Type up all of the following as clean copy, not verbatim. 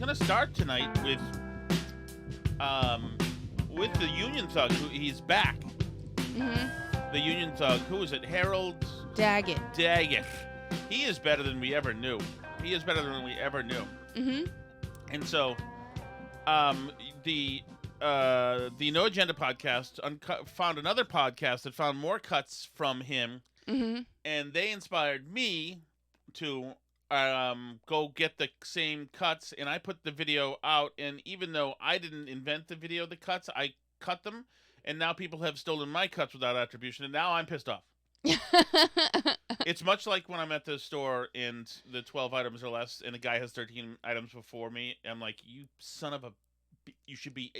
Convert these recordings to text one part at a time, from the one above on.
going to start tonight with the Union Thug. He's back. Mm-hmm. The Union Thug. Who is it? Harold Daggett. He is better than we ever knew. Mm-hmm. And so, the No Agenda podcast found another podcast that found more cuts from him, and they inspired me to go get the same cuts, and I put the video out, and even though I didn't invent the video, the cuts, I cut them, and now people have stolen my cuts without attribution, and now I'm pissed off. It's much like when I'm at the store and the 12 items or less, and the guy has 13 items before me. I'm like, you son of a, you should be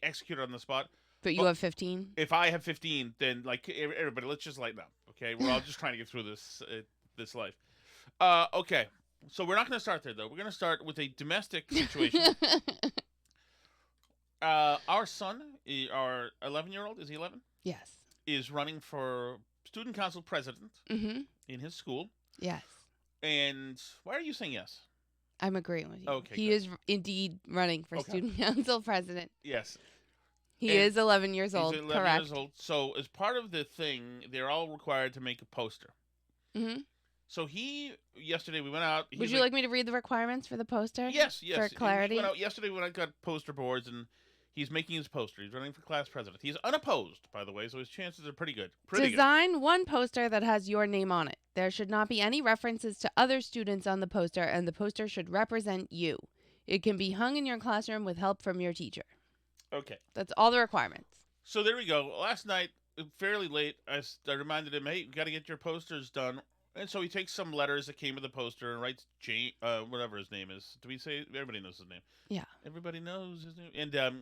executed on the spot. But you have 15. If I have 15, then like everybody, let's just lighten up, okay? We're all just trying to get through this life. Okay, so we're not going to start there though. We're going to start with a domestic situation. Our son, our 11-year-old, is he 11? Yes. Is running for student council president in his school. Yes. And why are you saying yes? I'm agreeing with you. Okay, he good. is indeed running for student council president. Yes. He is 11 years old. He's 11 correct. years old. So as part of the thing, they're all required to make a poster. Mm-hmm. So yesterday we went out. Would you like me to read the requirements for the poster? Yes. For clarity. He went out yesterday when I got poster boards, and he's making his poster. He's running for class president. He's unopposed, by the way, so his chances are pretty good. Design one poster that has your name on it. There should not be any references to other students on the poster, and the poster should represent you. It can be hung in your classroom with help from your teacher. Okay. That's all the requirements. So there we go. Last night, fairly late, I reminded him, hey, you got to get your posters done. And so he takes some letters that came with the poster and writes whatever his name is. Do we say everybody knows his name? Yeah. Everybody knows his name. And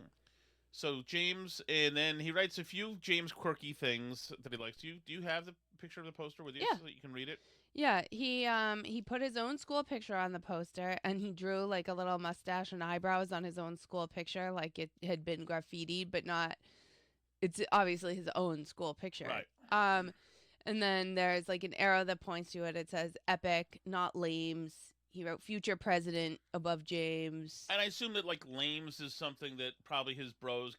so James, and then he writes a few James quirky things that he likes. Do you have the picture of the poster with you so that you can read it? Yeah, he put his own school picture on the poster, and he drew like a little mustache and eyebrows on his own school picture, like it had been graffitied, but not. It's obviously his own school picture. Right. And then there's like an arrow that points to it. It says epic, not lames. He wrote future president above James. And I assume that like lames is something that probably his bros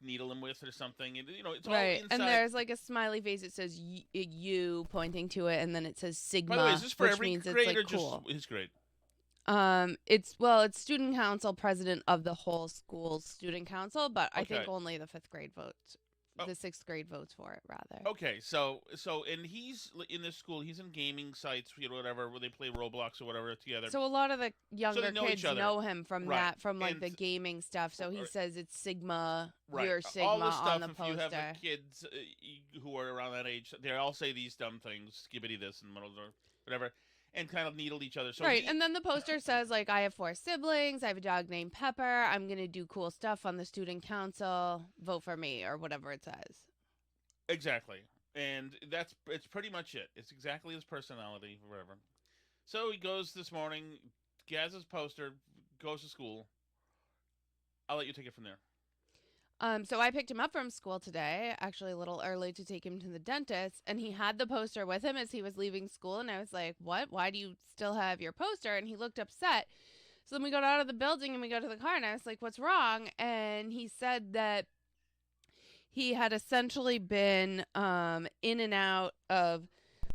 needle him with or something. And, it's all right. inside. And there's like a smiley face that says you pointing to it, and then it says Sigma, by the way, is this for which every means grade it's like or cool. just his grade? It's student council president of the whole school's student council, but I think only the 5th grade votes. The 6th grade votes for it, rather. Okay, so and he's in this school. He's in gaming sites, whatever, where they play Roblox or whatever together. So a lot of the younger kids know him from that, from like the gaming stuff. So he says it's Sigma, you're Sigma all the stuff, on the if poster. you have the kids who are around that age, they all say these dumb things, skibbity this and whatever. And kind of needle each other. So and then the poster says, like, I have 4 siblings, I have a dog named Pepper, I'm going to do cool stuff on the student council, vote for me, or whatever it says. Exactly. And it's pretty much it. It's exactly his personality, or whatever. So he goes this morning, gets his poster, goes to school. I'll let you take it from there. So I picked him up from school today, actually a little early to take him to the dentist, and he had the poster with him as he was leaving school, and I was like, what? Why do you still have your poster? And he looked upset. So then we got out of the building and we go to the car, and I was like, what's wrong? And he said that he had essentially been in and out of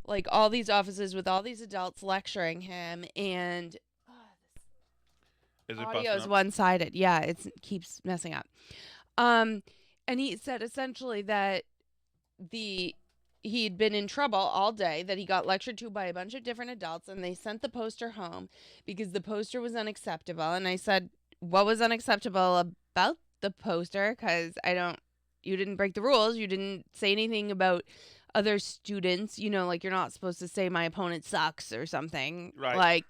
like all these offices with all these adults lecturing him, and Is it audio is one-sided. Yeah, it keeps messing up. And he said essentially that he'd been in trouble all day, that he got lectured to by a bunch of different adults, and they sent the poster home because the poster was unacceptable. And I said, what was unacceptable about the poster? Because you didn't break the rules. You didn't say anything about other students, like you're not supposed to say my opponent sucks or something. Right.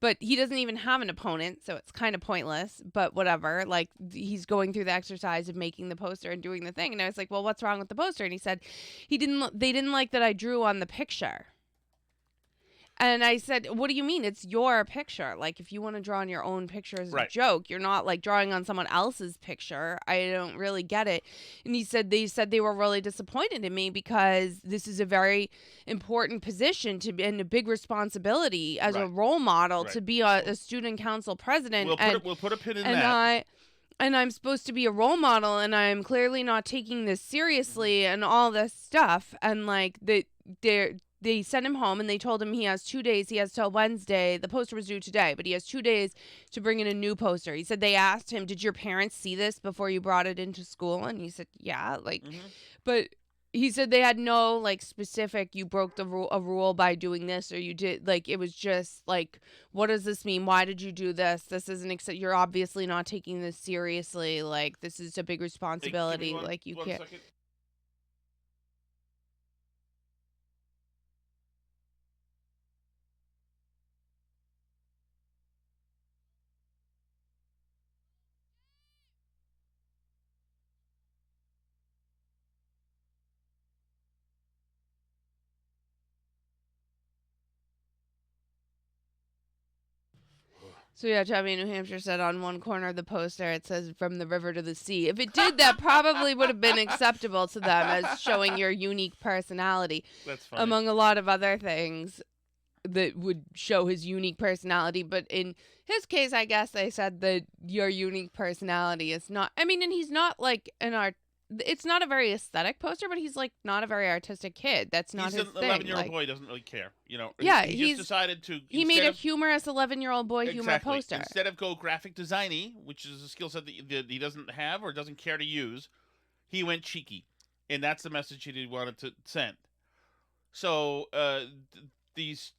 But he doesn't even have an opponent, so it's kind of pointless, but whatever. Like, he's going through the exercise of making the poster and doing the thing. And I was like, well, what's wrong with the poster? And he said they didn't like that I drew on the picture. And I said, what do you mean? It's your picture. Like, if you want to draw on your own picture as a Right. joke, you're not like drawing on someone else's picture. I don't really get it. And they said they were really disappointed in me because this is a very important position to be, and a big responsibility as a Right. role model Right. to be a student council president. We'll put a pin in and that. And I'm supposed to be a role model, and I'm clearly not taking this seriously, and all this stuff. And like they sent him home, and they told him he has 2 days. He has till Wednesday. The poster was due today, but he has 2 days to bring in a new poster. He said they asked him, "Did your parents see this before you brought it into school?" And he said, "Yeah." Like, but he said they had no like specific. You broke a rule by doing this, or you did like it was just like, what does this mean? Why did you do this? This isn't. You're obviously not taking this seriously. Like, this is a big responsibility. Like, you can't. Second. So yeah, Tommy, New Hampshire said on one corner of the poster it says "From the river to the sea." If it did, that probably would have been acceptable to them as showing your unique personality. That's funny. Among a lot of other things that would show his unique personality. But in his case, I guess they said that your unique personality is not. I mean, and he's not like an art. It's not a very aesthetic poster, but he's like not a very artistic kid. That's not his thing. He's an 11-year-old boy. Doesn't really care, you know. Yeah, he just decided to. He made a humorous 11-year-old boy humor poster. Instead of go graphic designy, which is a skill set that he doesn't have or doesn't care to use, he went cheeky, and that's the message he wanted to send. So this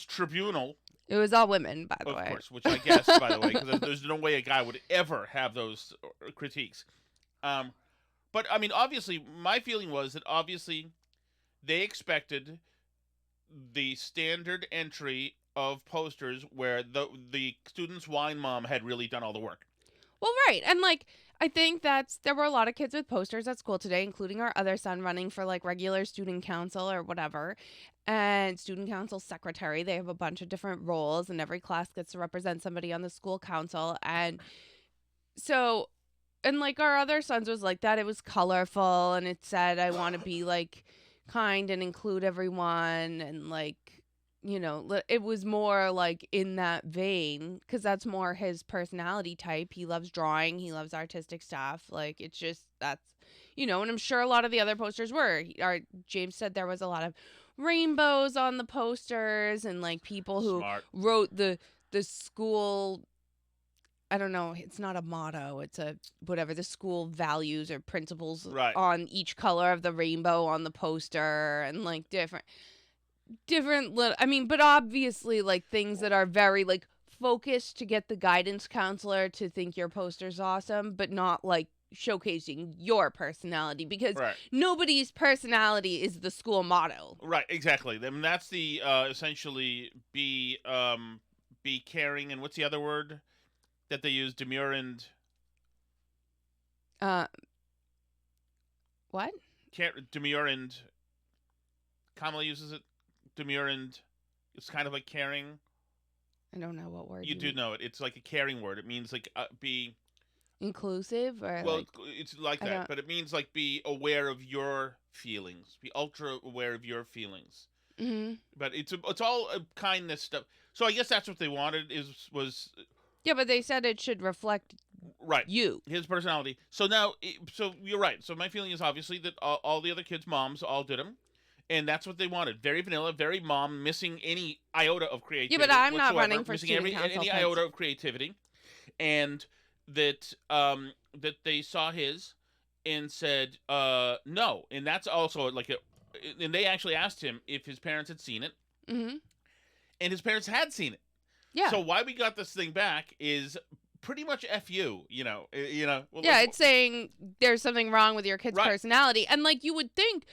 tribunal. It was all women, by the way. Of course, which I guess, by the way, because there's no way a guy would ever have those critiques. But I mean, obviously, my feeling was that obviously they expected the standard entry of posters where the student's wine mom had really done all the work. Well, right. And like, I think there were a lot of kids with posters at school today, including our other son running for like regular student council or whatever. And student council secretary. They have a bunch of different roles, and every class gets to represent somebody on the school council. And so, and like our other sons was like that. It was colorful, and it said, "I want to be like kind and include everyone," and like, you know, it was more like in that vein because that's more his personality type. He loves drawing. He loves artistic stuff. Like, it's just that's, you know, and I'm sure a lot of the other posters were. James said there was a lot of rainbows on the posters and like people who wrote the school. I don't know. It's not a motto. It's a whatever the school values or principles on each color of the rainbow on the poster, and like different little. I mean, but obviously like things that are very like focused to get the guidance counselor to think your poster's awesome, but not like showcasing your personality because nobody's personality is the school motto. Right. Exactly. I mean, that's the essentially be caring, and what's the other word that they use? Demure and what? Demure and Kamala uses it. Demure and it's kind of like caring. I don't know what word you do know it. It's like a caring word. It means like be inclusive or well, it's like that, but it means like be aware of your feelings. Be ultra aware of your feelings. Mm-hmm. But it's all kindness stuff. So I guess that's what they wanted was. Yeah, but they said it should reflect you, his personality. So now, so you're right. So my feeling is obviously that all the other kids' moms all did them, and that's what they wanted. Very vanilla, very mom, missing any iota of creativity. Yeah, but I'm not running for missing student council. Any iota of creativity, and that that they saw his and said no, and that's also like and they actually asked him if his parents had seen it, and his parents had seen it. Yeah. So why we got this thing back is pretty much FU, you know. Well, yeah, it's saying there's something wrong with your kid's personality, and like you would think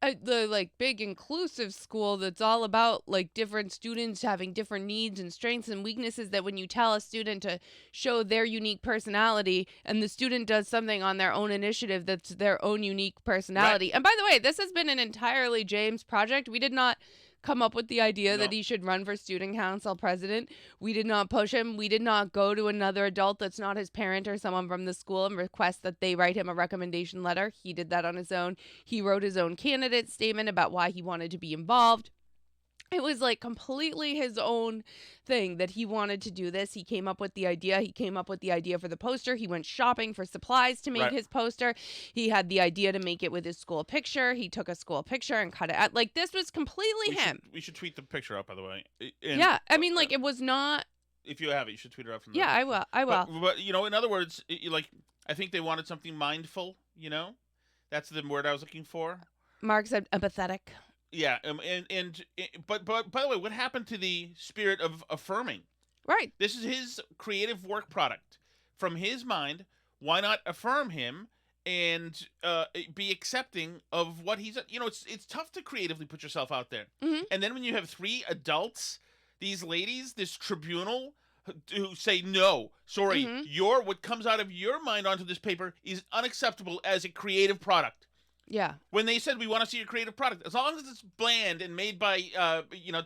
the like big inclusive school that's all about like different students having different needs and strengths and weaknesses, that when you tell a student to show their unique personality and the student does something on their own initiative that's their own unique personality. And by the way, this has been an entirely James project. We did not come up with the idea No. that he should run for student council president. We did not push him. We did not go to another adult that's not his parent or someone from the school and request that they write him a recommendation letter. He did that on his own. He wrote his own candidate statement about why he wanted to be involved. It was like completely his own thing that he wanted to do this. He came up with the idea. He came up with the idea for the poster. He went shopping for supplies to make his poster. He had the idea to make it with his school picture. He took a school picture and cut it out. Like, this was completely him. We should tweet the picture out, by the way. Yeah, I mean, like, it was not... If you have it, you should tweet it out from Yeah, I will. But you know, in other words, like, I think they wanted something mindful, you know? That's the word I was looking for. Mark said empathetic. Yeah, but by the way, what happened to the spirit of affirming? Right. This is his creative work product. From his mind, why not affirm him and be accepting of what he's... You know, it's tough to creatively put yourself out there. Mm-hmm. And then when you have 3 adults, these ladies, this tribunal, who say, no, sorry, Mm-hmm. what comes out of your mind onto this paper is unacceptable as a creative product. Yeah. When they said, we want to see your creative product, as long as it's bland and made by,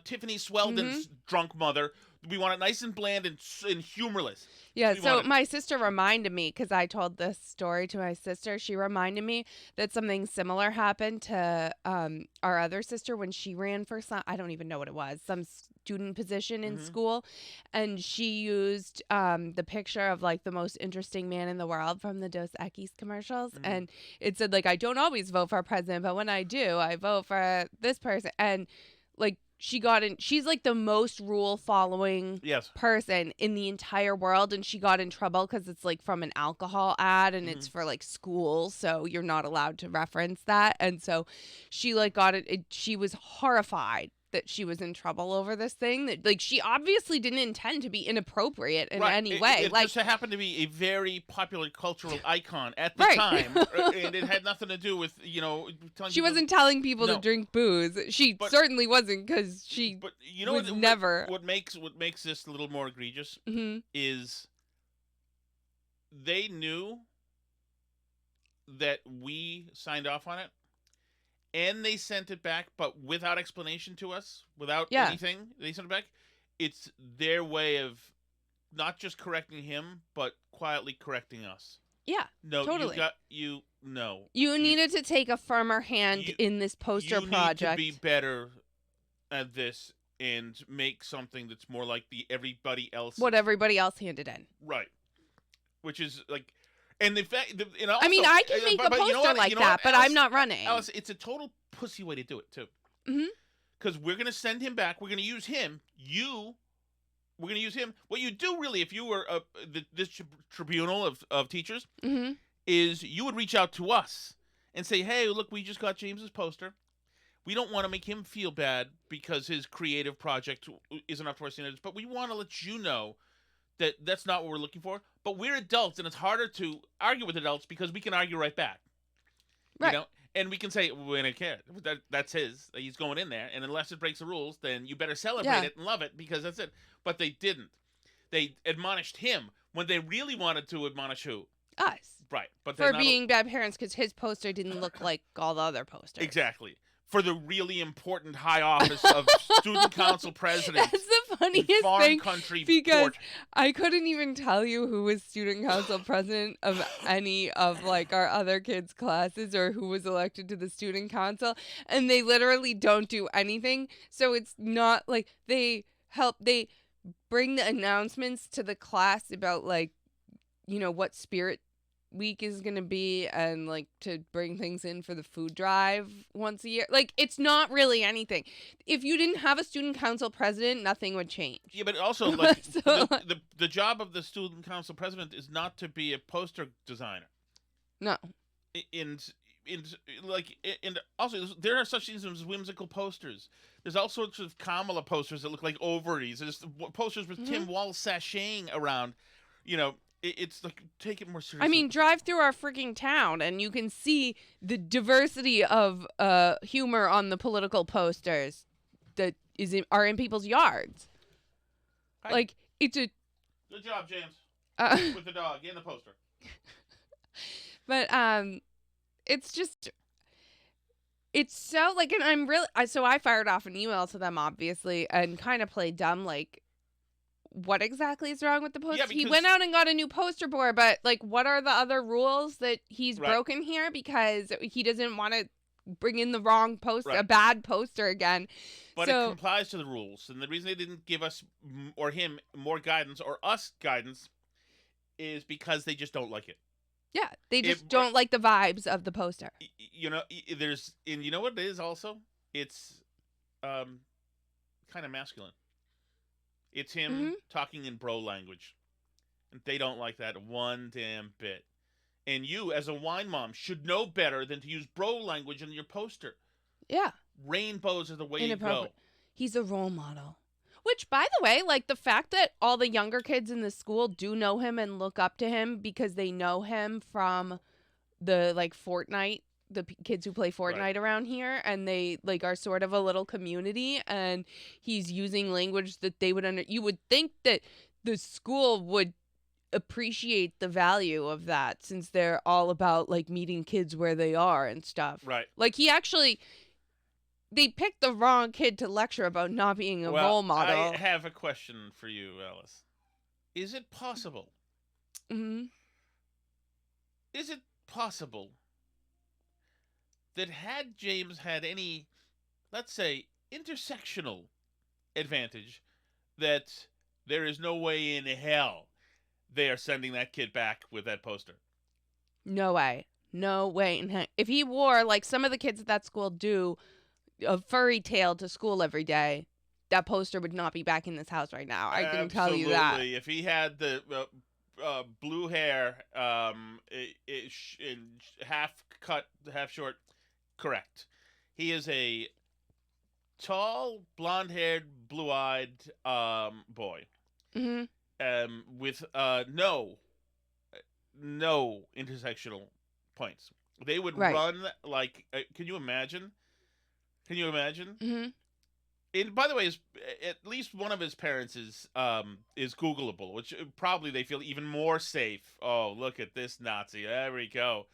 Tiffany Sweldon's drunk mother, we want it nice and bland and humorless. Yeah, so my sister reminded me, because I told this story to my sister, she reminded me that something similar happened to our other sister when she ran for some, I don't even know what it was, some student position in school. And she used the picture of, like, the most interesting man in the world from the Dos Equis commercials. And it said, like, I don't always vote for president, but when I do, I vote for this person. And, like, she's like the most rule following person in the entire world, and she got in trouble because it's like from an alcohol ad and it's for like school, so you're not allowed to reference that. And so she like got it, she was horrified that she was in trouble over this thing, that like she obviously didn't intend to be inappropriate in any way. It like just happened to be a very popular cultural icon at the time, and it had nothing to do with telling she people, wasn't telling people to drink booze. She certainly wasn't, because she but you know was what, never. What makes this a little more egregious is they knew that we signed off on it. And they sent it back, but without explanation to us, without anything. They sent it back. It's their way of not just correcting him, but quietly correcting us. Yeah, no, totally. You needed to take a firmer hand in this poster project. You need to be better at this and make something that's more like what everybody else handed in. Right. Which is like... And the fact, and also, I mean, I can make a poster like that, but I'm not running. Alice, it's a total pussy way to do it too. Because we're gonna send him back. We're gonna use him. We're gonna use him. What you do really, if you were this tribunal of teachers, is you would reach out to us and say, "Hey, look, we just got James's poster. We don't want to make him feel bad because his creative project isn't up to our standards, but we want to let you know that's not what we're looking for. But we're adults, and it's harder to argue with adults because we can argue right back. Right. You know? And we can say, we don't care. That's his. He's going in there. And unless it breaks the rules, then you better celebrate it and love it, because that's it. But they didn't. They admonished him when they really wanted to admonish who? Us. Right. But for being bad parents, because his poster didn't look like all the other posters. Exactly. For the really important high office of student council president. That's the funniest thing, country because port. I couldn't even tell you who was student council president of any of like our other kids' classes, or who was elected to the student council, and they literally don't do anything. So it's not like they bring the announcements to the class about like, what Spirit Week is gonna be, and like to bring things in for the food drive once a year. Like, it's not really anything. If you didn't have a student council president, nothing would change. Yeah, but also like the job of the student council president is not to be a poster designer. No. And also there are such things as whimsical posters. There's all sorts of Kamala posters that look like ovaries. There's posters with Tim Walz sashaying around. It's like, take it more seriously. I mean, drive through our freaking town and you can see the diversity of humor on the political posters that are in people's yards. Hi. Like, it's a... Good job, James. With the dog and the poster. But it's just... It's so like, and I'm really, so I fired off an email to them, obviously, and kind of played dumb, like, what exactly is wrong with the poster? Yeah, He because went out and got a new poster board, but like, what are the other rules that he's Right. broken here because he doesn't want to bring in the wrong poster, a Right. bad poster again? But So it complies to the rules, and the reason they didn't give us or him more guidance or us guidance is because they just don't like it. yeah, they just don't like the vibes of the poster. You know, there's, and you know what it is also? It's kind of masculine. It's him talking in bro language, and they don't like that one damn bit. And you, as a wine mom, should know better than to use bro language in your poster. Yeah. Rainbows are the way you go. He's a role model. Which, by the way, like the fact that all the younger kids in the school do know him and look up to him because they know him from the like Fortnite, the kids who play Fortnite around here, and they like are sort of a little community, and he's using language that they would you would think that the school would appreciate the value of that since they're all about like meeting kids where they are and stuff. Right. Like they picked the wrong kid to lecture about not being a role model. I have a question for you, Alice. Is it possible? Is it possible that had James had any, let's say, intersectional advantage, that there is no way in hell they are sending that kid back with that poster? No way. No way in hell. If he wore, like some of the kids at that school do, a furry tail to school every day, that poster would not be back in this house right now. I can tell you that. Absolutely. If he had the blue hair, half cut, half short, correct. He is a tall, blonde-haired, blue-eyed boy. With no intersectional points. They would run like. Can you imagine? And by the way, at least one of his parents is Googleable, which probably they feel even more safe. Oh, look at this Nazi! There we go.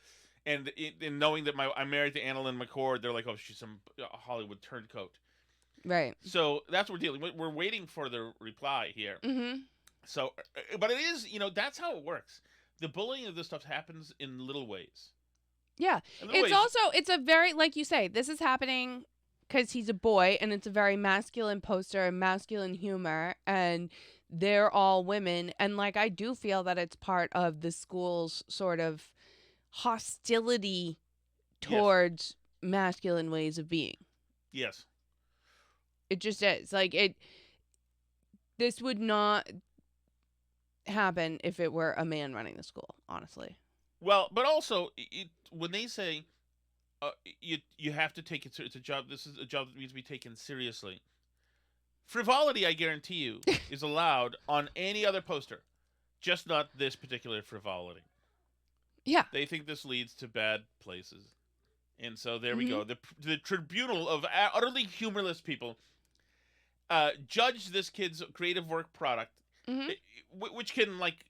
And in knowing that I'm married to Annalyn McCord, they're like, oh, she's some Hollywood turncoat. Right. So that's what we're dealing with. We're waiting for the reply here. So, but it is, that's how it works. The bullying of this stuff happens in little ways. Yeah. It's a very, like you say, this is happening because he's a boy, and it's a very masculine poster and masculine humor, and they're all women. And like, I do feel that it's part of the school's sort of hostility towards masculine ways of being. Yes. It just is. Like, this would not happen if it were a man running the school, honestly. Well, but also, when they say you have to take it, it's a job. This is a job that needs to be taken seriously. Frivolity, I guarantee you, is allowed on any other poster, just not this particular frivolity. Yeah, they think this leads to bad places, and so there we go. The tribunal of utterly humorless people judge this kid's creative work product, which can like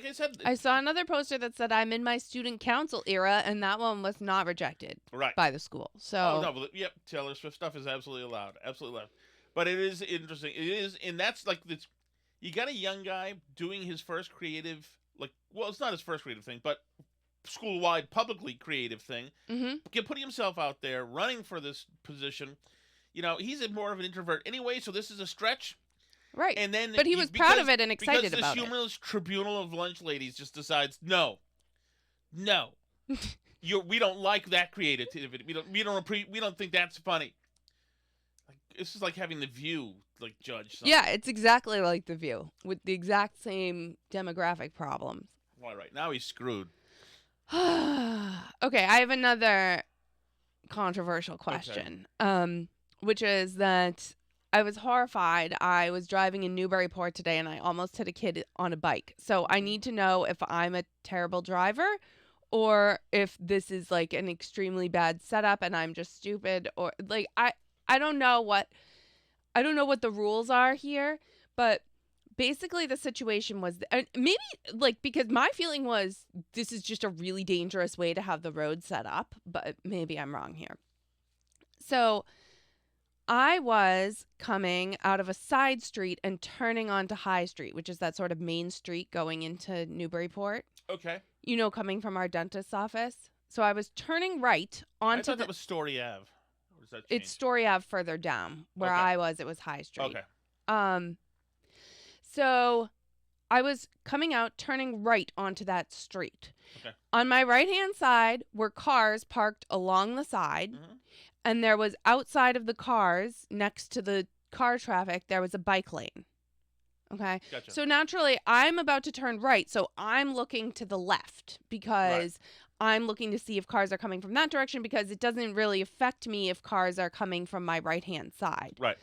I said. I saw another poster that said, "I'm in my student council era," and that one was not rejected by the school. So, Taylor Swift stuff is absolutely allowed, But it is interesting. It is, and that's like this. You got a young guy doing his first creative, it's not his first creative thing, but school-wide, publicly creative thing. Putting himself out there, running for this position. He's more of an introvert anyway, so this is a stretch. Right. And then, but he was proud of it and excited about it. Because the humorless tribunal of lunch ladies just decides, no, we don't like that creativity. We don't think that's funny. Like, this is like having The View judge something. Yeah, it's exactly like The View with the exact same demographic problems. All right, now he's screwed. Okay, I have another controversial question, which is that I was horrified. I was driving in Newburyport today, and I almost hit a kid on a bike. So I need to know if I'm a terrible driver or if this is like an extremely bad setup and I'm just stupid, or like I don't know what the rules are here, but basically the situation was maybe because my feeling was this is just a really dangerous way to have the road set up, but maybe I'm wrong here. So I was coming out of a side street and turning onto High Street, which is that sort of main street going into Newburyport. Okay. You know, coming from our dentist's office. So I was turning right onto I thought that was Story Ave. Or does that change? It's Story Ave further down. Where Okay. I was, it was High Street. Okay. So I was coming out, turning right onto that street. Okay. On my right-hand side were cars parked along the side. Mm-hmm. And there was outside of the cars, next to the car traffic, there was a bike lane. Okay? Gotcha. So naturally, I'm about to turn right. So I'm looking to the left because I'm looking to see if cars are coming from that direction because it doesn't really affect me if cars are coming from my right-hand side. Right.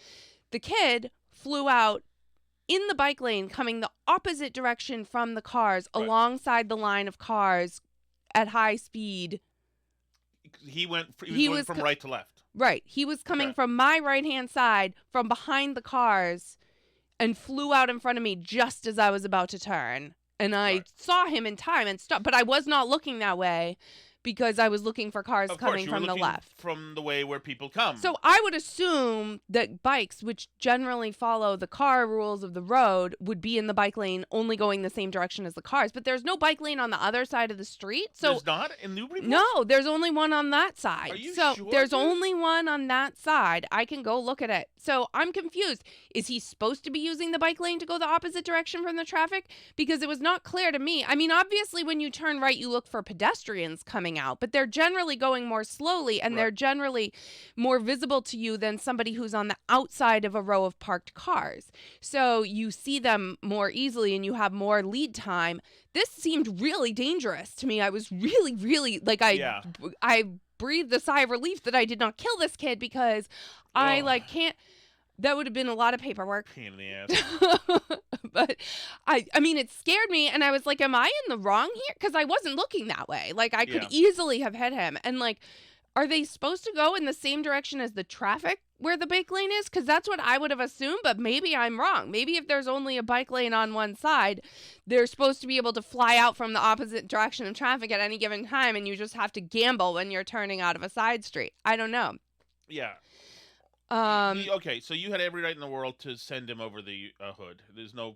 The kid flew out in the bike lane coming the opposite direction from the cars alongside the line of cars at high speed. He was going from right to left. Right. He was coming from my right-hand side from behind the cars and flew out in front of me just as I was about to turn. And I saw him in time and stopped. But I was not looking that way because I was looking for cars coming from the left. From the way where people come. So I would assume that bikes, which generally follow the car rules of the road, would be in the bike lane only going the same direction as the cars. But there's no bike lane on the other side of the street. So there's not in Newburyport? No, there's only one on that side. Are you sure? There's dude? only one on that side. I can go look at it. So I'm confused. Is he supposed to be using the bike lane to go the opposite direction from the traffic? Because it was not clear to me. I mean, obviously, when you turn right, you look for pedestrians coming out, but they're generally going more slowly and they're generally more visible to you than somebody who's on the outside of a row of parked cars. So you see them more easily and you have more lead time. This seemed really dangerous to me. I was really like I breathed a sigh of relief that I did not kill this kid because I can't. That would have been a lot of paperwork. Pain in the ass. But I mean, it scared me, and I was like, "Am I in the wrong here?" Because I wasn't looking that way. Like I could easily have hit him, and like, are they supposed to go in the same direction as the traffic where the bike lane is? Because that's what I would have assumed, but maybe I'm wrong. Maybe if there's only a bike lane on one side, they're supposed to be able to fly out from the opposite direction of traffic at any given time, and you just have to gamble when you're turning out of a side street. I don't know. Yeah. Okay, so you had every right in the world to send him over the hood. There's no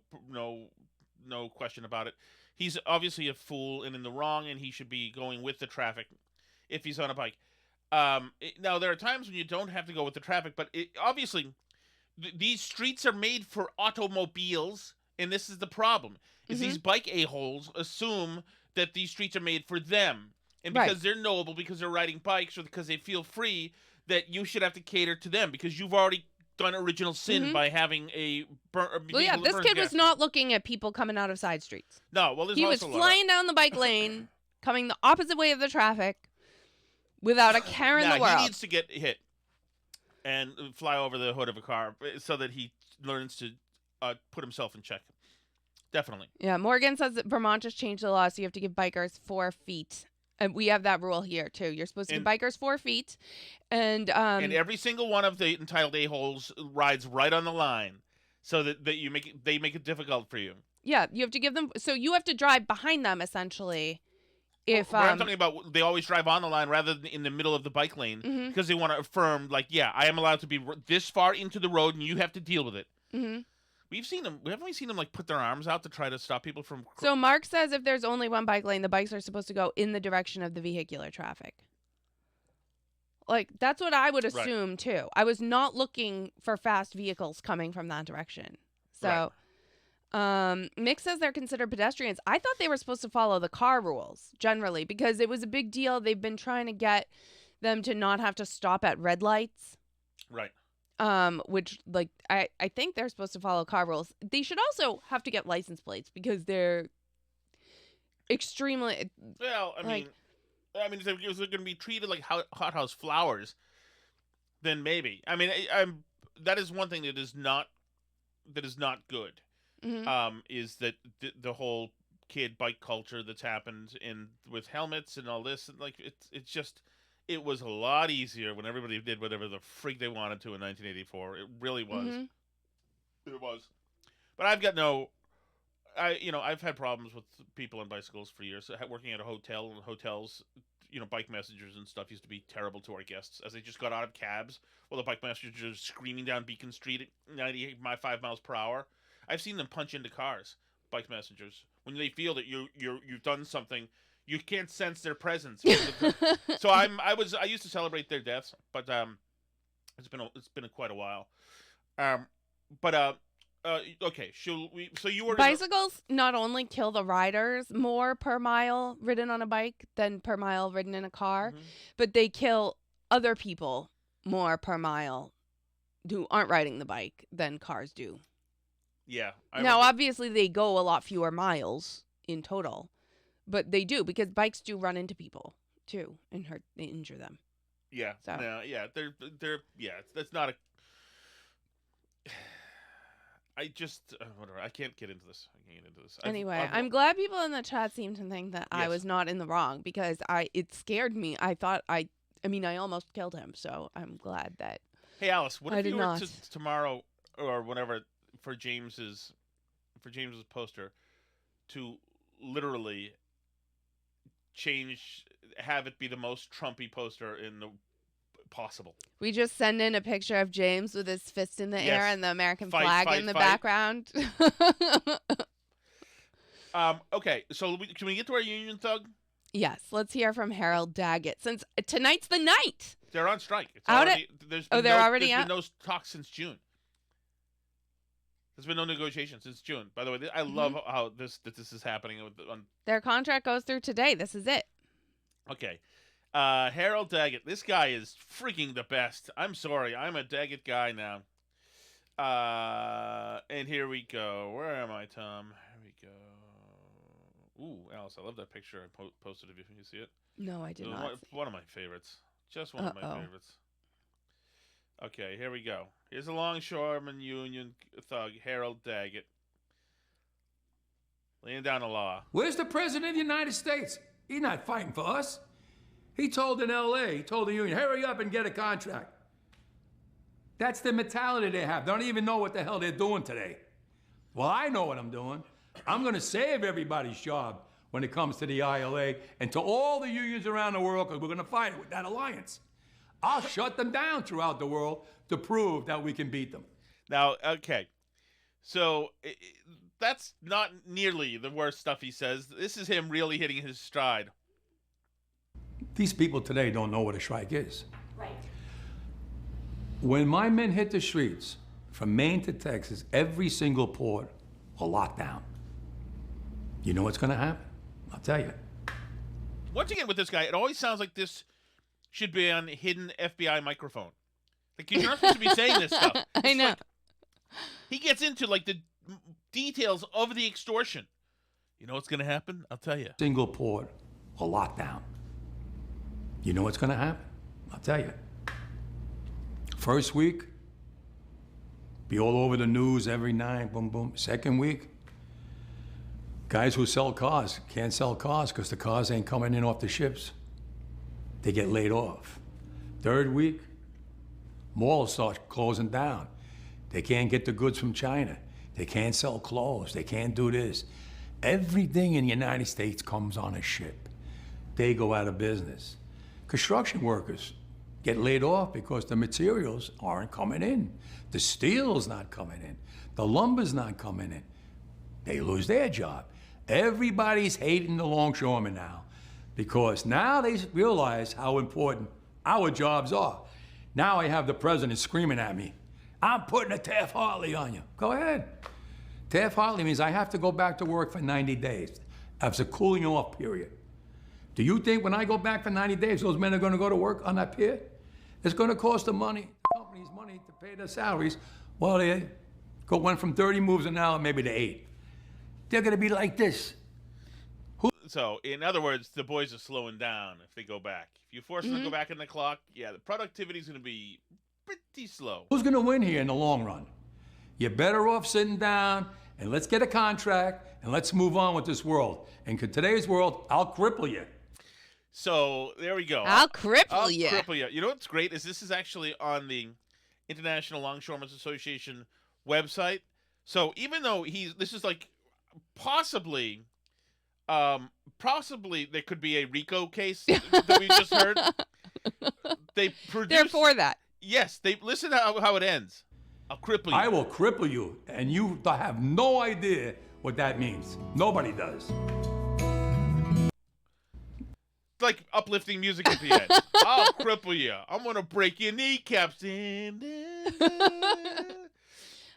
question about it. He's obviously a fool and in the wrong, and he should be going with the traffic if he's on a bike. Now, there are times when you don't have to go with the traffic, but obviously these streets are made for automobiles, and this is the problem. Is these bike a-holes assume that these streets are made for them, and because they're noble, because they're riding bikes, or because they feel free, that you should have to cater to them because you've already done original sin by having a this kid was not looking at people coming out of side streets. No, well, he was flying down the bike lane, coming the opposite way of the traffic, without a care in the world. He needs to get hit and fly over the hood of a car so that he learns to put himself in check. Definitely. Yeah, Morgan says that Vermont just changed the law, so you have to give bikers 4 feet. And we have that rule here, too. You're supposed to give bikers 4 feet. And every single one of the entitled a-holes rides right on the line so that they make it difficult for you. Yeah, you have to give them... So you have to drive behind them, essentially. If But I'm talking about they always drive on the line rather than in the middle of the bike lane because they want to affirm, like, yeah, I am allowed to be this far into the road and you have to deal with it. Mm-hmm. Haven't we seen them like put their arms out to try to stop people from... So Mark says if there's only one bike lane, the bikes are supposed to go in the direction of the vehicular traffic. Like, that's what I would assume, too. I was not looking for fast vehicles coming from that direction. So, Mick says they're considered pedestrians. I thought they were supposed to follow the car rules, generally, because it was a big deal. They've been trying to get them to not have to stop at red lights. Right. Which, like, I think they're supposed to follow car rules. They should also have to get license plates because they're extremely... Well, I mean, if they're going to be treated like hothouse flowers, then maybe. I mean, that is one thing that is not good. Mm-hmm. Is that the whole kid bike culture that's happened with helmets and all this, and like it's just... It was a lot easier when everybody did whatever the freak they wanted to in 1984. It really was. Mm-hmm. It was. But I've got I've had problems with people on bicycles for years. Working at a hotel, and hotels, bike messengers and stuff used to be terrible to our guests as they just got out of cabs while the bike messengers screaming down Beacon Street at 95 miles per hour. I've seen them punch into cars, bike messengers, when they feel that you've done something. You can't sense their presence. So I used to celebrate their deaths, but it's been quite a while. Okay. So you were bicycles not only kill the riders more per mile ridden on a bike than per mile ridden in a car, but they kill other people more per mile who aren't riding the bike than cars do. Yeah. Now, obviously, they go a lot fewer miles in total, but they do because bikes do run into people too and injure them. Yeah. So. No, yeah. They're that's not a. I just whatever. I can't get into this. Anyway, I'm glad people in the chat seem to think that I was not in the wrong because it scared me. I thought I almost killed him. So I'm glad that. Hey Alice, what if you were tomorrow or whenever for James's poster to literally have it be the most Trumpy poster in the possible. We just send in a picture of James with his fist in the air and the American flag in the background. Okay, so can we get to our union thug? Yes, let's hear from Harold Daggett. Since tonight's the night. They're on strike. There's been no talk since June. There's been no negotiation since June. By the way, I love how this is happening. Their contract goes through today. This is it. Okay. Harold Daggett. This guy is freaking the best. I'm sorry. I'm a Daggett guy now. And here we go. Where am I, Tom? Here we go. Ooh, Alice, I love that picture I posted of you. Can you see it? No, I did not. One of my favorites. Just one of my favorites. Okay, here we go. Here's a longshoreman union thug, Harold Daggett. Laying down the law. Where's the President of the United States? He's not fighting for us. He told in L.A., he told the union, hurry up and get a contract. That's the mentality they have. They don't even know what the hell they're doing today. Well, I know what I'm doing. I'm going to save everybody's job when it comes to the ILA and to all the unions around the world because we're going to fight with that alliance. I'll shut them down throughout the world to prove that we can beat them. Now, okay. So that's not nearly the worst stuff he says. This is him really hitting his stride. These people today don't know what a strike is. Right. When my men hit the streets, from Maine to Texas, every single port will lock down. You know what's going to happen? I'll tell you. Once again with this guy, it always sounds like this should be on a hidden FBI microphone. Like, you're not supposed to be saying this stuff. I know. Like, he gets into, like, the details of the extortion. You know what's going to happen? I'll tell you. Single port will lock down. You know what's going to happen? I'll tell you. First week, be all over the news every night, boom, boom. Second week, guys who sell cars can't sell cars because the cars ain't coming in off the ships. They get laid off. Third week, malls start closing down. They can't get the goods from China. They can't sell clothes. They can't do this. Everything in the United States comes on a ship. They go out of business. Construction workers get laid off because the materials aren't coming in. The steel's not coming in. The lumber's not coming in. They lose their job. Everybody's hating the longshoremen now because now they realize how important our jobs are. Now I have the president screaming at me, I'm putting a Taft-Hartley on you. Go ahead. Taft-Hartley means I have to go back to work for 90 days. That's a cooling off period. Do you think when I go back for 90 days, those men are going to go to work on that pier? It's going to cost the companies money to pay their salaries. Well, they went from 30 moves an hour maybe to 8. They're going to be like this. So, in other words, the boys are slowing down if they go back. If you force them to go back in the clock, yeah, the productivity is going to be pretty slow. Who's going to win here in the long run? You're better off sitting down and let's get a contract and let's move on with this world. And in today's world, I'll cripple you. So, there we go. I'll cripple you. You know what's great is this is actually on the International Longshoremen Association website. So, even though this is like possibly Possibly there could be a RICO case that we just heard. They're for that. Yes, they listen to how it ends. I'll cripple you. I will cripple you, and you have no idea what that means. Nobody does. Like uplifting music at the end. I'll cripple you. I'm gonna break your kneecaps. I'm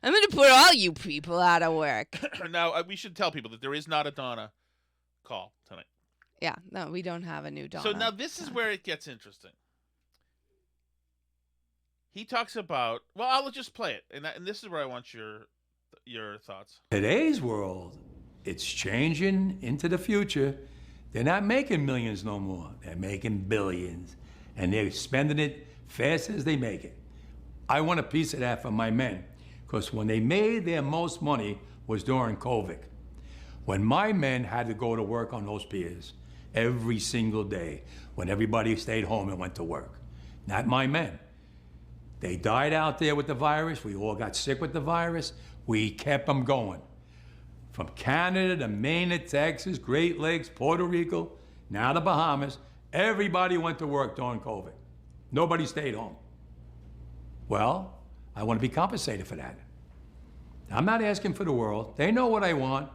gonna put all you people out of work. Now we should tell people that there is not a Donna call tonight. Yeah, no, we don't have a new Donna. So now this is where it gets interesting. He talks about. Well, I'll just play it, and this is where I want your thoughts. Today's world, it's changing into the future. They're not making millions no more. They're making billions, and they're spending it fast as they make it. I want a piece of that for my men, because when they made their most money was during COVID. When my men had to go to work on those piers every single day, when everybody stayed home and went to work. Not my men. They died out there with the virus. We all got sick with the virus. We kept them going. From Canada to Maine to Texas, Great Lakes, Puerto Rico, now the Bahamas, everybody went to work during COVID. Nobody stayed home. Well, I want to be compensated for that. I'm not asking for the world. They know what I want.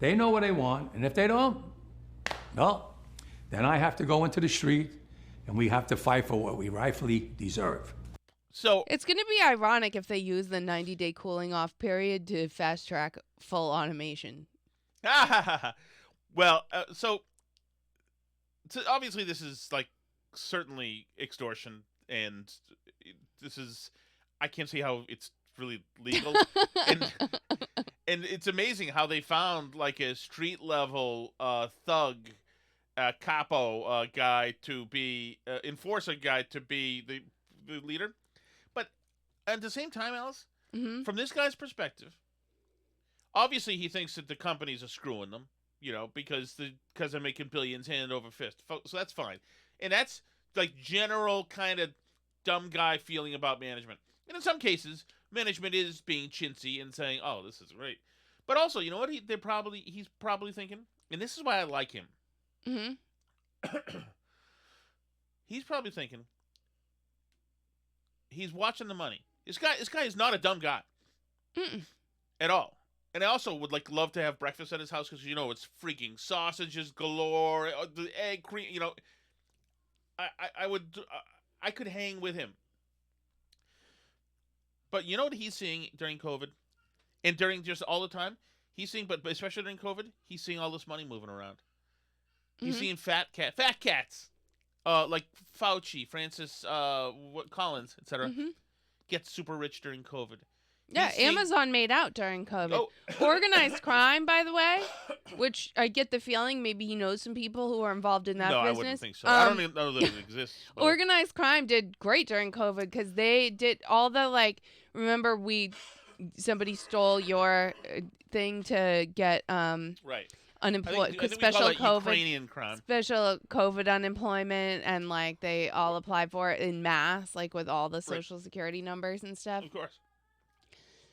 They know what I want. And if they don't, well, then I have to go into the street and we have to fight for what we rightfully deserve. So it's going to be ironic if they use the 90-day cooling off period to fast track full automation. Well, so obviously this is like certainly extortion, and this is, I can't see how it's really legal. and it's amazing how they found like a street level thug, capo guy to be enforcer guy to be the leader. At the same time, Alice, from this guy's perspective, obviously he thinks that the companies are screwing them, because they're making billions hand over fist. So that's fine. And that's like general kind of dumb guy feeling about management. And in some cases, management is being chintzy and saying, "Oh, this is great." But also, you know what? He's probably thinking, and this is why I like him. He's probably thinking, he's watching the money. This guy is not a dumb guy at all. And I also would love to have breakfast at his house because it's freaking sausages galore, the egg cream. I could hang with him. But you know what he's seeing during COVID, and during just all the time he's seeing, but especially during COVID, he's seeing all this money moving around. He's seeing fat cats, like Fauci, Francis, Collins, etc. Get super rich during COVID. Yeah, Amazon made out during COVID. Oh. Organized crime, by the way, which I get the feeling maybe he knows some people who are involved in that business. No, I wouldn't think so. I don't even know that it exists. But. Organized crime did great during COVID because they did all the remember somebody stole your thing to get right. Unemployed, I think special we call that COVID, Ukrainian crime. Special COVID unemployment, and they all applied for it in mass, with all the social security numbers and stuff. Of course.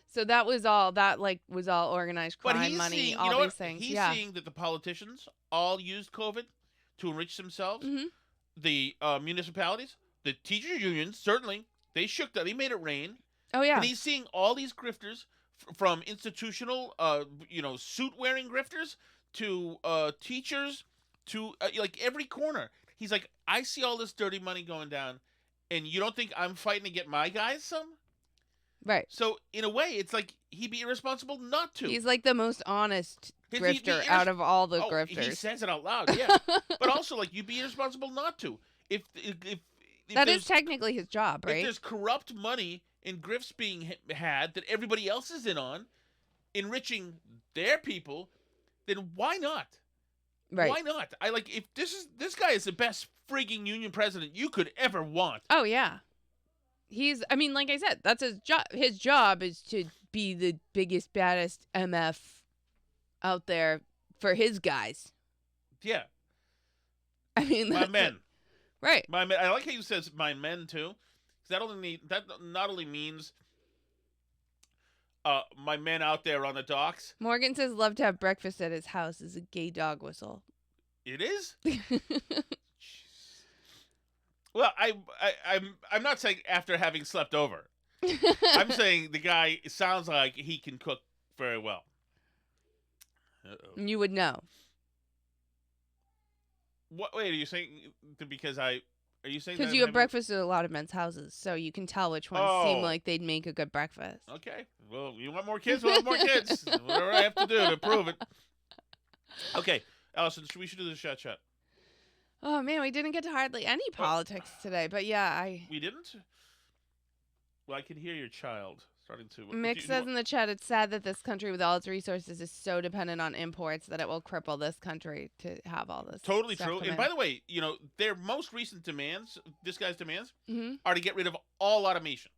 So that was all organized crime but he's money, seeing, all these things. He's seeing that the politicians all used COVID to enrich themselves. The municipalities, the teachers unions, certainly they shook that. They made it rain. Oh yeah. And he's seeing all these grifters from institutional, suit-wearing grifters to teachers, to every corner. He's like, I see all this dirty money going down, and you don't think I'm fighting to get my guys some? Right. So in a way, it's like he'd be irresponsible not to. He's the most honest grifter out of all the grifters. He says it out loud, yeah. But also, you'd be irresponsible not to. If that is technically his job, right? If there's corrupt money and grifts being had that everybody else is in on, enriching their people, then why not? Right. Why not? If this guy is the best frigging union president you could ever want. Oh yeah. Like I said, that's his job. His job is to be the biggest, baddest MF out there for his guys. Yeah. My men. Right. My men. I like how you says my men too. That not only means my men out there on the docks. Morgan says love to have breakfast at his house is a gay dog whistle. It is? Well, I'm not saying after having slept over. I'm saying the guy sounds like he can cook very well. Uh-oh. You would know. Wait, are you saying because are you saying because you have breakfast at a lot of men's houses, so you can tell which ones seem like they'd make a good breakfast. Okay. Well, you want more kids? We'll have more kids. Whatever I have to do to prove it. Okay, Allison, we should do the chat. Oh man, we didn't get to hardly any politics today, but yeah, We didn't? Well, I can hear your child starting to. Mick says in the chat, it's sad that this country, with all its resources, is so dependent on imports that it will cripple this country to have all this. Totally true. And by the way, their most recent demands, this guy's demands, are to get rid of all automation.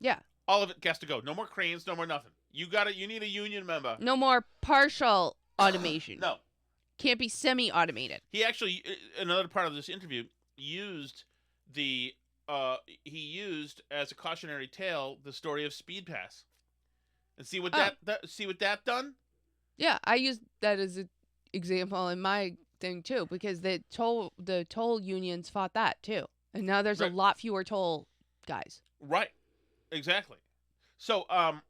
Yeah. All of it has to go. No more cranes. No more nothing. You need a union member. No more partial automation. No. Can't be semi-automated. He actually, another part of this interview, used as a cautionary tale the story of Speed Pass, and see what that done. Yeah, I used that as an example in my thing too, because the toll unions fought that too, and now there's a lot fewer toll guys. Right, exactly. So, all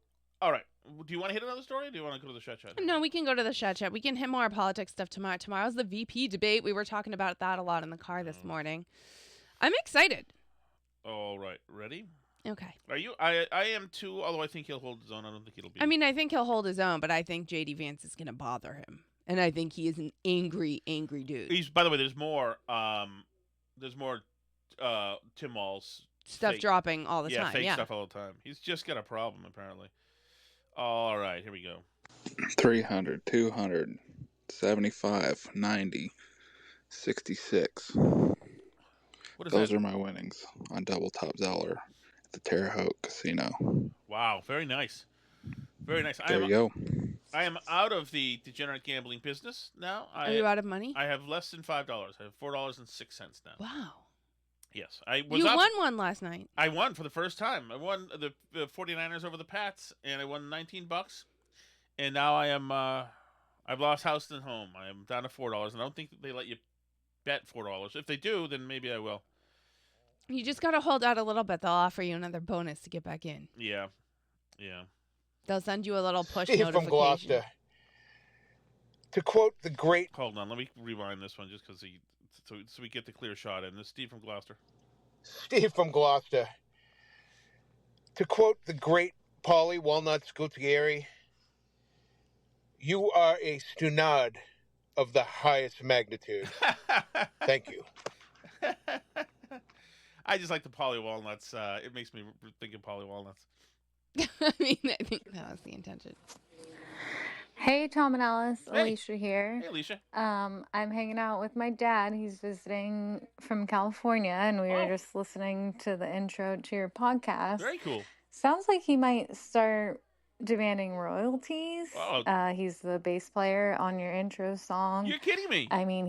right. Do you want to hit another story, or do you want to go to the chat? No, we can go to the chat. We can hit more politics stuff tomorrow. Tomorrow's the VP debate. We were talking about that a lot in the car this morning. I'm excited. All right, ready? Okay. Are you? I am too. Although I think he'll hold his own. I don't think it'll be. I mean, I think he'll hold his own, but I think JD Vance is going to bother him, and I think he is an angry dude. By the way, there's more. Tim Mall's stuff dropping all the time. Fake stuff all the time. He's just got a problem apparently. All right, here we go. 300, 200, 75, 90, 66. Those are my winnings on Double Top Zeller at the Terre Haute Casino. Wow, very nice. Very nice. There you go. I am out of the degenerate gambling business now. Are you out of money? I have less than $5. I have $4.06 now. Wow. Yes, I was. You won one last night. I won for the first time. I won the 49ers over the Pats, and I won $19. And now I am. I've lost house and home. I am down to $4, and I don't think they let you bet $4. If they do, then maybe I will. You just gotta hold out a little bit. They'll offer you another bonus to get back in. Yeah. They'll send you a little push Steve notification. From Gloucester. To quote the great. Hold on, let me rewind this one just because so we get the clear shot in. This is Steve from Gloucester. Steve from Gloucester. To quote the great Polly Walnuts Gutierrez, you are a stunad of the highest magnitude. Thank you. I just like the Polly Walnuts. It makes me think of Polly Walnuts. I mean, I think that was the intention. Hey, Tom and Alice. Hey. Alicia here. Hey, Alicia. I'm hanging out with my dad. He's visiting from California, and we were just listening to the intro to your podcast. Very cool. Sounds like he might start demanding royalties. Oh. He's the bass player on your intro song. You're kidding me. I mean,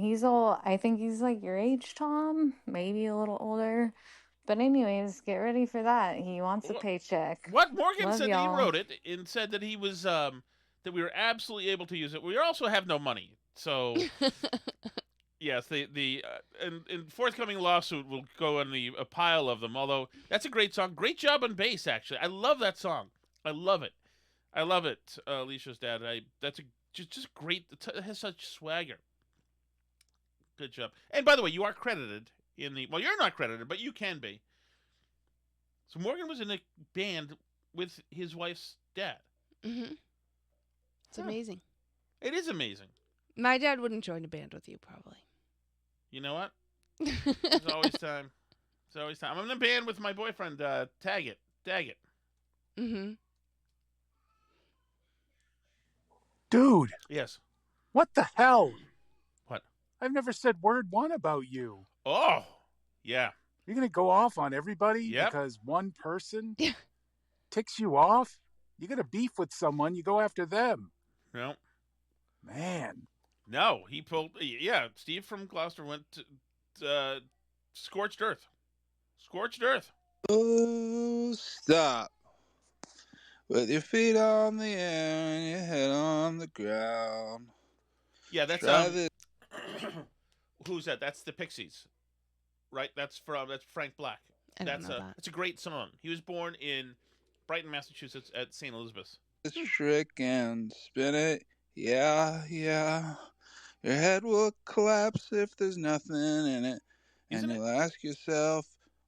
I think he's like your age, Tom, maybe a little older. But anyways, get ready for that. He wants a paycheck. What? Morgan Love said y'all. he wrote it and said that he was that we were absolutely able to use it. We also have no money, so yes, the forthcoming lawsuit will go in a pile of them. Although that's a great song, great job on bass. Actually, I love that song. I love it. Alicia's dad. That's just great. It has such swagger. Good job. And by the way, you are credited in the. Well, you're not credited, but you can be. So Morgan was in a band with his wife's dad. Mm-hmm. It's amazing. It is amazing. My dad wouldn't join a band with you, probably. You know what? There's always time. There's always time. I'm in a band with my boyfriend, Daggett. Mm-hmm. Dude, Yes. what the hell? What? I've never said word one about you. Oh, yeah. You're going to go off on everybody Yep. because one person ticks you off? You got a beef with someone, you go after them. No. Man. No, he pulled. Yeah, Steve from Gloucester went to Scorched Earth. Scorched Earth. Oh, stop. With your feet on the air and your head on the ground. Yeah, that's who's that? That's the Pixies, right? That's Frank Black. That's a great song. He was born in Brighton, Massachusetts, at St. Elizabeth's. It's trick and spin it, yeah. Your head will collapse if there's nothing in it, and you'll ask yourself,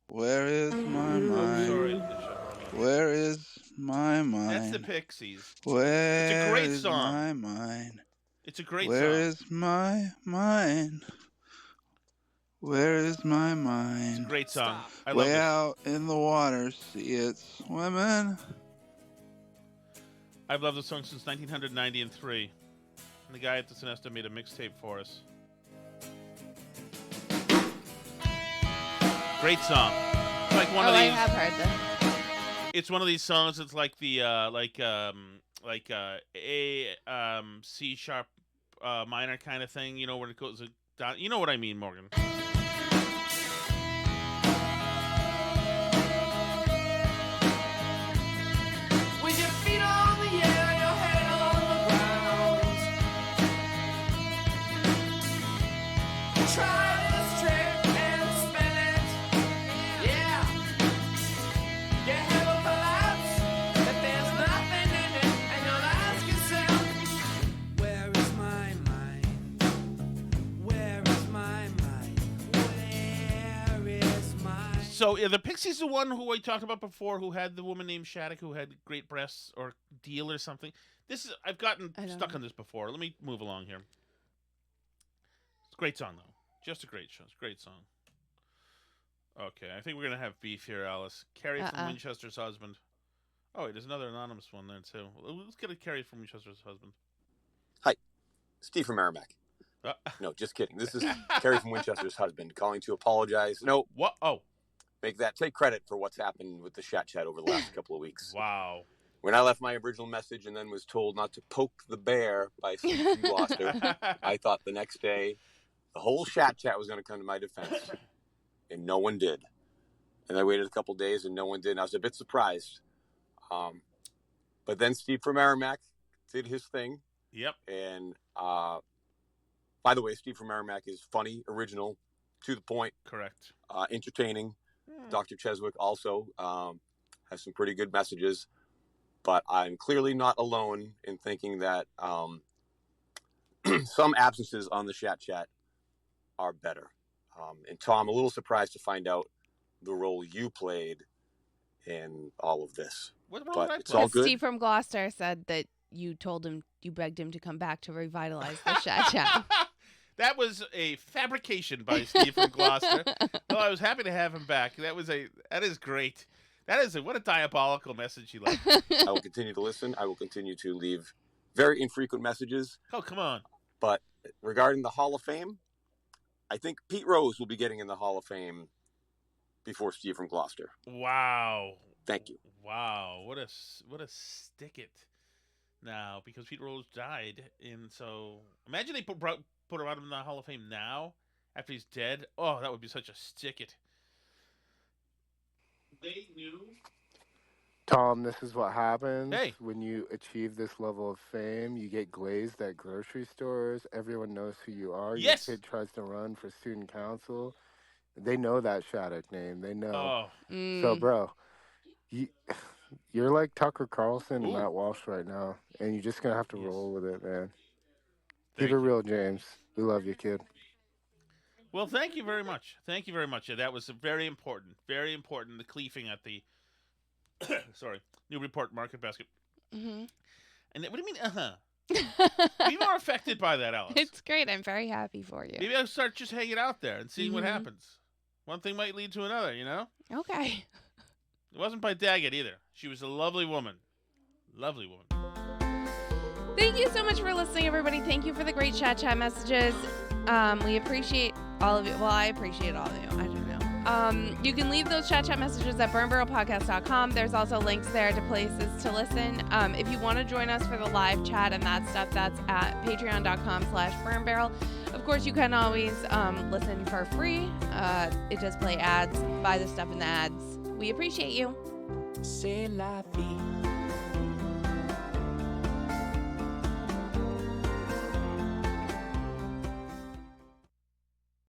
"Where is my mind? Where is my mind? That's the Pixies. Where it's a great is song. My mind? It's a great Where song. is my mind? Where is my mind? It's a great song. I love Way this. out in the water, see it swimming. I've loved this song since 1993. And the guy at the Sonesta made a mixtape for us. Great song. It's like one of these. I have heard this. It's one of these songs. It's like the A C sharp minor kind of thing. You know, where it goes down. You know what I mean, Morgan. With your feet on the air, your head on the ground. Try this trick and spin it. Yeah. Your head will collapse if there's nothing in it, and you'll ask yourself, where is my mind? Where is my mind? Where is my... So the Pixies, the one who I talked about before, who had the woman named Shattuck, who had great breasts, or Deal or something. I've gotten stuck on this before. Let me move along here. It's a great song, though. Just a great show. It's a great song. Okay, I think we're gonna have beef here, Alice. Carrie from Winchester's husband. Oh wait, there's another anonymous one there too. Let's get a Carrie from Winchester's husband. Hi, Steve from Merrimack. No, just kidding. This is Carrie from Winchester's husband calling to apologize. No, what? Oh, take credit for what's happened with the Chat over the last couple of weeks. Wow. When I left my original message and then was told not to poke the bear by Steve from Gloucester, I thought the next day the whole Chat was going to come to my defense, and no one did. And I waited a couple of days and no one did. And I was a bit surprised. But then Steve from Merrimack did his thing. Yep. And by the way, Steve from Merrimack is funny, original, to the point. Correct. Entertaining. Dr. Cheswick also has some pretty good messages. But I'm clearly not alone in thinking that some absences on the Chat are better. And Tom, a little surprised to find out the role you played in all of this. What role but did I it's play? all good. Steve from Gloucester said that you begged him to come back to revitalize the Chat. That was a fabrication by Steve from Gloucester. Oh, I was happy to have him back. That is great. What a diabolical message he left. I will continue to listen. I will continue to leave very infrequent messages. Oh, come on. But regarding the Hall of Fame, I think Pete Rose will be getting in the Hall of Fame before Steve from Gloucester. Wow. Thank you. Wow. What a stick it now, because Pete Rose died. And so imagine they put him in the Hall of Fame now after he's dead. Oh, that would be such a stick it. They knew. Tom, this is what happens Hey. when you achieve this level of fame. You get glazed at grocery stores. Everyone knows who you are. Yes. Your kid tries to run for student council. They know that Shattuck name. They know. Oh. So, bro, you're like Tucker Carlson and Ooh. Matt Walsh right now, and you're just going to have to roll with it, man. Thank Keep it you. real, James. We love you, kid. Well, thank you very much. Thank you very much. Yeah, that was very important. Very important. The cleafing at the Newburyport Market Basket. Mm-hmm. And what do you mean? Be more affected by that, Alice. It's great. I'm very happy for you. Maybe I'll start just hanging out there and seeing what happens. One thing might lead to another, you know? Okay. It wasn't by Daggett either. She was a lovely woman. Lovely woman. Thank you so much for listening, everybody. Thank you for the great chat messages. We appreciate all of you. Well, I appreciate all of you. I don't know. You can leave those chat messages at burnbarrelpodcast.com. There's also links there to places to listen. If you want to join us for the live chat and that stuff, that's at patreon.com/burnbarrel. Of course, you can always listen for free. It does play ads. Buy the stuff in the ads. We appreciate you. C'est la vie.